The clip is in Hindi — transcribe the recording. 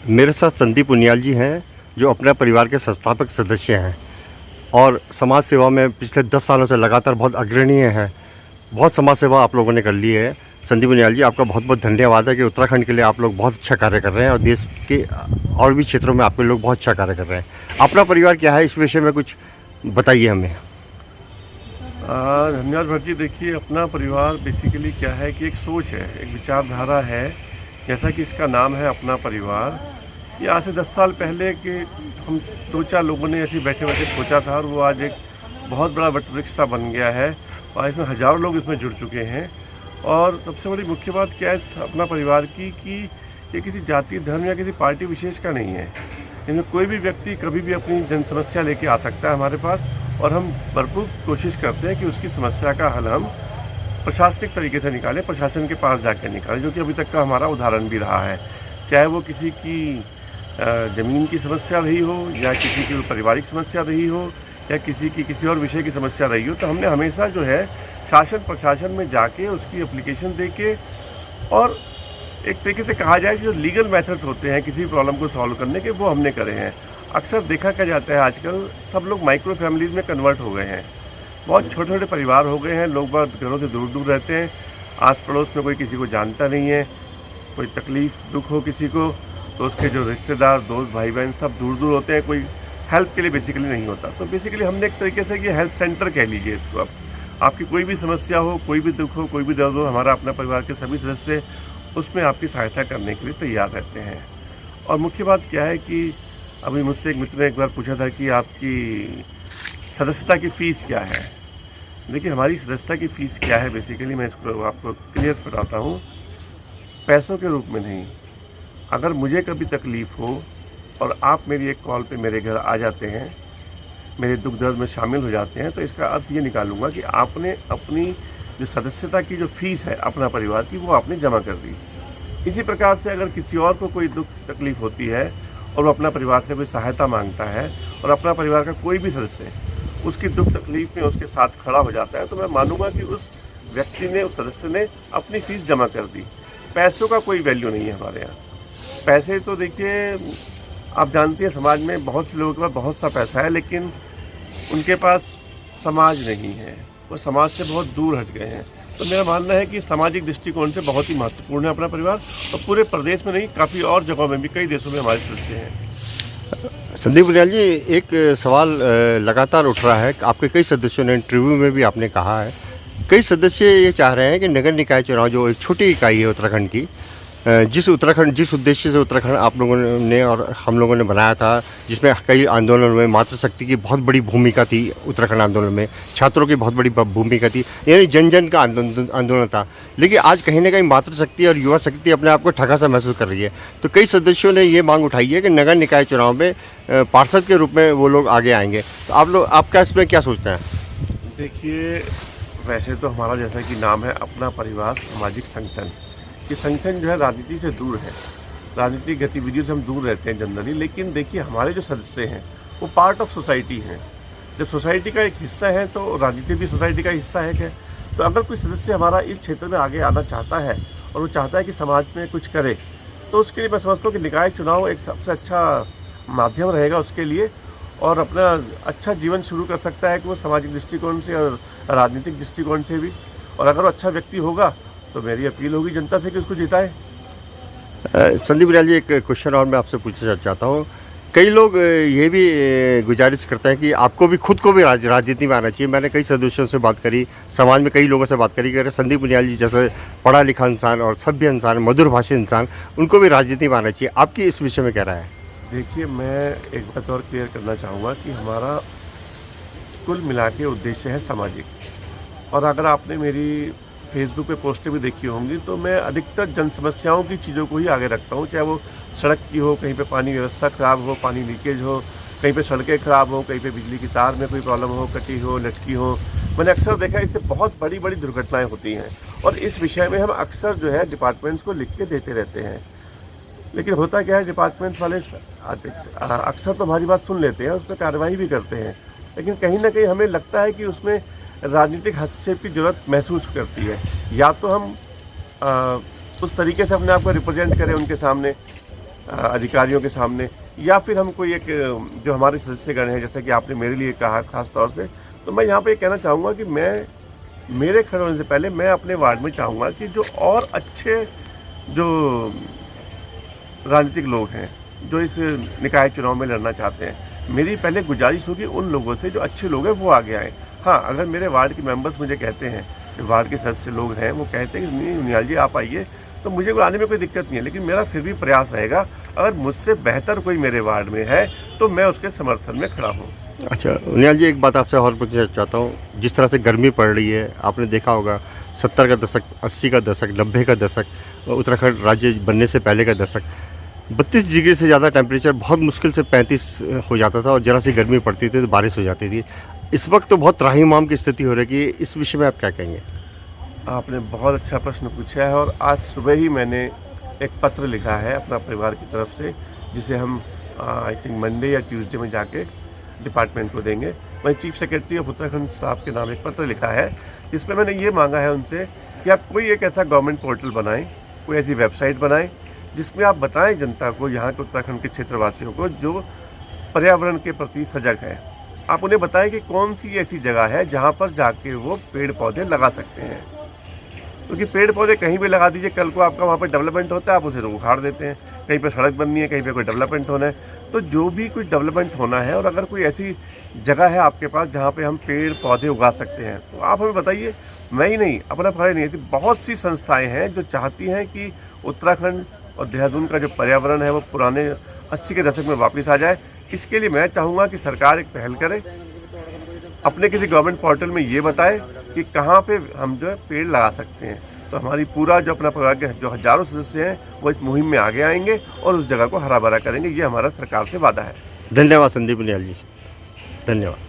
मेरे साथ संदीप उनियाल जी हैं, जो अपने परिवार के संस्थापक सदस्य हैं और समाज सेवा में पिछले 10 सालों से लगातार बहुत अग्रणीय हैं। बहुत समाज सेवा आप लोगों ने कर ली है। संदीप उनियाल जी, आपका बहुत बहुत धन्यवाद है कि उत्तराखंड के लिए आप लोग बहुत अच्छा कार्य कर रहे हैं और देश के और भी क्षेत्रों में आपके लोग बहुत अच्छा कार्य कर रहे हैं। अपना परिवार क्या है, इस विषय में कुछ बताइए हमें। धन्यवाद भट्टी। देखिए, अपना परिवार बेसिकली क्या है कि एक सोच है, एक विचारधारा है। जैसा कि इसका नाम है अपना परिवार, ये आज से 10 साल पहले के हम 2-4 लोगों ने ऐसे बैठे बैठे सोचा था और वो आज एक बहुत बड़ा वट वृक्ष सा बन गया है और इसमें हज़ारों लोग इसमें जुड़ चुके हैं। और सबसे बड़ी मुख्य बात क्या है अपना परिवार की कि ये किसी जाति, धर्म या किसी पार्टी विशेष का नहीं है। इनमें कोई भी व्यक्ति कभी भी अपनी जन समस्या लेके आ सकता है हमारे पास और हम भरपूर कोशिश करते हैं कि उसकी समस्या का हल हम प्रशासनिक तरीके से निकालें, प्रशासन के पास जाकर निकालें, जो कि अभी तक का हमारा उदाहरण भी रहा है। चाहे वो किसी की ज़मीन की समस्या रही हो या किसी की पारिवारिक समस्या रही हो या किसी की किसी और विषय की समस्या रही हो, तो हमने हमेशा जो है शासन प्रशासन में जाके उसकी एप्लीकेशन दे के और एक तरीके से कहा जाए जो लीगल मेथड्स होते हैं किसी भी प्रॉब्लम को सॉल्व करने के, वो हमने करे हैं। अक्सर देखा क्या जाता है आजकल सब लोग माइक्रो फैमिलीज़ में कन्वर्ट हो गए हैं। बहुत छोटे छोटे परिवार हो गए हैं, लोग बहुत घरों से दूर दूर रहते हैं, आस पड़ोस में कोई किसी को जानता नहीं है। कोई तकलीफ़ दुख हो किसी को तो उसके जो रिश्तेदार, दोस्त, भाई बहन सब दूर दूर होते हैं, कोई हेल्प के लिए बेसिकली नहीं होता। तो बेसिकली हमने एक तरीके से ये हेल्प सेंटर कह लीजिए इसको। अब आपकी कोई भी समस्या हो, कोई भी दुख हो, कोई भी दर्द हो, हमारा अपना परिवार के सभी सदस्य उसमें आपकी सहायता करने के लिए तैयार रहते हैं। और मुख्य बात क्या है कि अभी मुझसे एक मित्र ने एक बार पूछा था कि आपकी सदस्यता की फ़ीस क्या है। देखिए, हमारी सदस्यता की फ़ीस क्या है बेसिकली मैं इसको आपको क्लियर बताता हूँ। पैसों के रूप में नहीं, अगर मुझे कभी तकलीफ़ हो और आप मेरी एक कॉल पे मेरे घर आ जाते हैं, मेरे दुख दर्द में शामिल हो जाते हैं, तो इसका अर्थ ये निकालूंगा कि आपने अपनी जो सदस्यता की जो फ़ीस है अपना परिवार की, वो आपने जमा कर दी। इसी प्रकार से अगर किसी और को कोई दुख तकलीफ़ होती है और वो अपना परिवार से कोई सहायता मांगता है और अपना परिवार का कोई भी सदस्य उसकी दुख तकलीफ़ में उसके साथ खड़ा हो जाता है, तो मैं मानूंगा कि उस व्यक्ति ने, उस सदस्य ने अपनी फ़ीस जमा कर दी। पैसों का कोई वैल्यू नहीं है हमारे यहाँ। पैसे तो देखिए, आप जानती हैं समाज में बहुत से लोगों के पास बहुत सा पैसा है, लेकिन उनके पास समाज नहीं है, वो समाज से बहुत दूर हट गए हैं। तो मेरा मानना है कि सामाजिक दृष्टिकोण से बहुत ही महत्वपूर्ण है अपना परिवार, और पूरे प्रदेश में नहीं, काफ़ी और जगहों में भी, कई देशों में हमारे सदस्य हैं। संदीप उनियाल जी, एक सवाल लगातार उठ रहा है। आपके कई सदस्यों ने इंटरव्यू में भी आपने कहा है, कई सदस्य ये चाह रहे हैं कि नगर निकाय चुनाव जो एक छोटी इकाई है उत्तराखंड की, जिस उद्देश्य से उत्तराखंड आप लोगों ने और हम लोगों ने बनाया था, जिसमें कई आंदोलनों में मातृशक्ति की बहुत बड़ी भूमिका थी, उत्तराखंड आंदोलन में छात्रों की बहुत बड़ी भूमिका थी, यानी जन जन का आंदोलन था। लेकिन आज कहीं ना कहीं मातृशक्ति और युवा शक्ति अपने आप को ठगा सा महसूस कर रही है। तो कई सदस्यों ने ये मांग उठाई है कि नगर निकाय चुनाव में पार्षद के रूप में वो लोग आगे आएंगे। तो आपका इसमें क्या सोचते हैं? देखिए, वैसे तो हमारा जैसा कि नाम है अपना परिवार सामाजिक संगठन, ये संगठन जो है राजनीति से दूर है, राजनीतिक गतिविधियों से हम दूर रहते हैं जनरली। लेकिन देखिए, हमारे जो सदस्य हैं वो पार्ट ऑफ सोसाइटी हैं। जब सोसाइटी का एक हिस्सा है तो राजनीति भी सोसाइटी का हिस्सा है क्या? तो अगर कोई सदस्य हमारा इस क्षेत्र में आगे आना चाहता है और वो चाहता है कि समाज में कुछ करे, तो उसके लिए मैं समझता हूँ कि निकाय चुनाव एक सबसे अच्छा माध्यम रहेगा उसके लिए, और अपना अच्छा जीवन शुरू कर सकता है कि वो सामाजिक दृष्टिकोण से और राजनीतिक दृष्टिकोण से भी। और अगर वो अच्छा व्यक्ति होगा तो मेरी अपील होगी जनता से कि उसको जिताए। संदीप उनियाल जी, एक क्वेश्चन और मैं आपसे पूछना चाहता हूँ। कई लोग ये भी गुजारिश करते हैं कि आपको भी खुद को भी राजनीति में आना चाहिए। मैंने कई सदस्यों से बात करी, समाज में कई लोगों से बात करी कि अगर संदीप उनियाल जी जैसे पढ़ा लिखा इंसान और सभ्य इंसान, मधुर भाषी इंसान, उनको भी राजनीति में आना चाहिए। आपकी इस विषय में क्या राय है? देखिए, मैं एक बात और क्लियर करना चाहूँगा कि हमारा कुल मिला के उद्देश्य है सामाजिक। और अगर आपने मेरी फेसबुक पे पोस्टें भी देखी होंगी तो मैं अधिकतर जन समस्याओं की चीज़ों को ही आगे रखता हूँ, चाहे वो सड़क की हो, कहीं पे पानी व्यवस्था ख़राब हो, पानी लीकेज हो, कहीं पे सड़कें ख़राब हो, कहीं पे बिजली की तार में कोई प्रॉब्लम हो, कटी हो, लटकी हो। मैंने अक्सर देखा इससे बहुत बड़ी बड़ी दुर्घटनाएँ होती हैं, और इस विषय में हम अक्सर जो है डिपार्टमेंट्स को लिख के देते रहते हैं। लेकिन होता क्या है, डिपार्टमेंट वाले अक्सर तो हमारी बात सुन लेते हैं, उस पर कार्रवाई भी करते हैं, लेकिन कहीं ना कहीं हमें लगता है कि उसमें राजनीतिक हस्तक्षेप की ज़रूरत महसूस करती है। या तो हम उस तरीके से अपने आप को रिप्रेजेंट करें उनके सामने अधिकारियों के सामने, या फिर हम कोई एक जो हमारे सदस्यगण हैं, जैसे कि आपने मेरे लिए कहा खास तौर से, तो मैं यहाँ पे कहना चाहूँगा कि मेरे खड़े होने से पहले मैं अपने वार्ड में चाहूँगा कि जो और अच्छे जो राजनीतिक लोग हैं जो इस निकाय चुनाव में लड़ना चाहते हैं, मेरी पहले गुजारिश होगी उन लोगों से जो अच्छे लोग हैं वो आगे आए। हाँ, अगर मेरे वार्ड के मेंबर्स मुझे कहते हैं, वार्ड के सदस्य लोग हैं वो कहते हैं कि नहीं उनियाल जी आप आइए, तो मुझे को आने में कोई दिक्कत नहीं है, लेकिन मेरा फिर भी प्रयास रहेगा अगर मुझसे बेहतर कोई मेरे वार्ड में है तो मैं उसके समर्थन में खड़ा हूँ। अच्छा उनियाल जी, एक बात आपसे और पूछना चाहता हूँ, जिस तरह से गर्मी पड़ रही है, आपने देखा होगा 70 का दशक, 80 का दशक, 90 का दशक, उत्तराखंड राज्य बनने से पहले का दशक, 32 डिग्री से ज़्यादा टेम्परेचर बहुत मुश्किल से 35 हो जाता था और ज़रा सी गर्मी पड़ती थी तो बारिश हो जाती थी। इस वक्त तो बहुत त्राहिमाम की स्थिति हो रही है, इस विषय में आप क्या कहेंगे? आपने बहुत अच्छा प्रश्न पूछा है और आज सुबह ही मैंने एक पत्र लिखा है अपना परिवार की तरफ से, जिसे हम आई थिंक मंडे या ट्यूसडे में जाके डिपार्टमेंट को देंगे। मैं चीफ सेक्रेटरी ऑफ उत्तराखंड साहब के नाम एक पत्र लिखा है जिसमें मैंने ये मांगा है उनसे कि आप कोई एक ऐसा गवर्नमेंट पोर्टल बनाएं, कोई ऐसी वेबसाइट बनाएं जिसमें आप बताएं जनता को, यहाँ के उत्तराखंड के क्षेत्रवासियों को जो पर्यावरण के प्रति सजग है, आप उन्हें बताएं कि कौन सी ऐसी जगह है जहाँ पर जाके वो पेड़ पौधे लगा सकते हैं। क्योंकि पेड़ पौधे कहीं भी लगा दीजिए, कल को आपका वहाँ पर डेवलपमेंट होता है आप उसे उखाड़ देते हैं, कहीं पर सड़क बननी है, कहीं पर कोई डेवलपमेंट होना है, तो जो भी कुछ डेवलपमेंट होना है और अगर कोई ऐसी जगह है आपके पास जहाँ पे हम पेड़ पौधे उगा सकते हैं तो आप हमें बताइए। मैं ही नहीं, अपना फायदा नहीं, ऐसी बहुत सी संस्थाएं हैं जो चाहती हैं कि उत्तराखंड और देहरादून का जो पर्यावरण है वो पुराने 80 के दशक में वापस आ जाए। इसके लिए मैं चाहूँगा कि सरकार एक पहल करे, अपने किसी गवर्नमेंट पोर्टल में ये बताए कि कहाँ पे हम जो है पेड़ लगा सकते हैं। तो हमारी पूरा जो अपना परिवार के जो हजारों सदस्य हैं वो इस मुहिम में आगे आएंगे और उस जगह को हरा भरा करेंगे, ये हमारा सरकार से वादा है। धन्यवाद संदीप उनियाल जी, धन्यवाद।